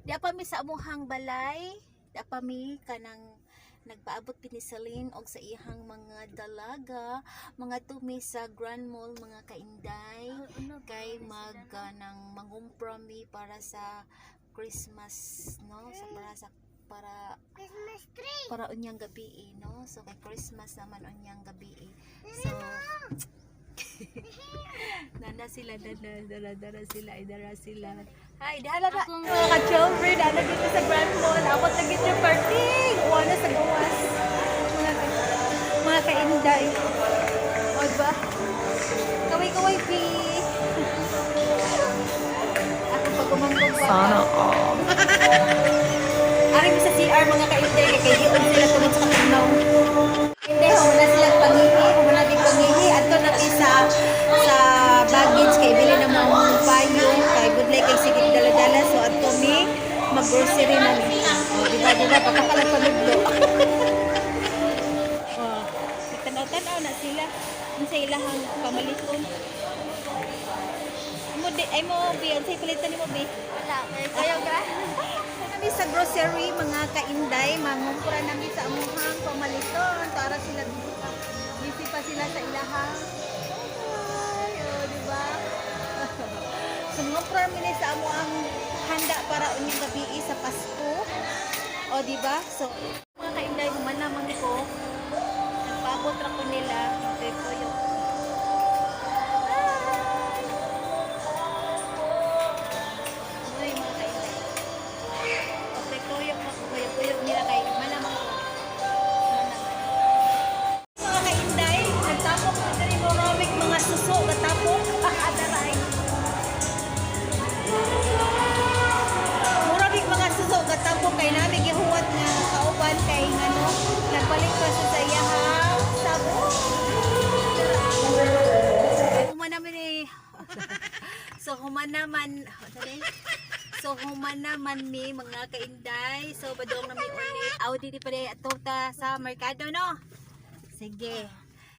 Di pa mi sa amuhang balay, di pa mi kanang nagpaabot pinisalin og sa ihang mga dalaga, mga tumi sa Grand Mall, mga kainday, kay nang mangumpra mi para sa Christmas, no? Sa Christmas tree. para unyang gabi, no? So kay Christmas naman unyang gabi. So dara sila. Hi, dala ba? Mga ka-children, dala dito sa Grand Mall. Abot na gito yung party. Wala sa gawas. Mga kainday. O ba? Kaway-kaway, P. Ako pag umangkog ba? Sana all. Ari mo sa CR, mga kainday. Kaya hiyon sila tungod sa katinaw. Hindi, wala silang pangihi. Wala din pangihi. Ato natin sa baggage kay bili na mga payo kay budlay kay sige dala-dala, so ato mi mag-grocery na ni. Oh, diba patakalan pamidlo. Oh, tanaw-tanaw na sila. Unsa ilahang pamaliton. Mo di ay mo bi unsay palitan nimo bi? Wala, kayo ka. Kami sa grocery mga kainday, mangumpura nami sa amuhang pamaliton para sila busy pa sila sa ilahang. Diba? So, mangumpura nami sa amuhang handa para unyang gabi sa Pasko. O, diba? So, mga kainday, humanaman ko. Nagpaabot ra ko nila. Ito yung kuyog nila kay malamang ko. Mga kainday, nagtapok ko diri mo ramig mga suso, katapok, adaray. Muramig mga suso, katapok kay namin gihuwat nga kauban kay ngano, nagbalik pa siya sa iyahang sabon. So humanaman mi mga kainday. So badong na mi ulit. Audi di pa atong ta sa merkado, no? Sige.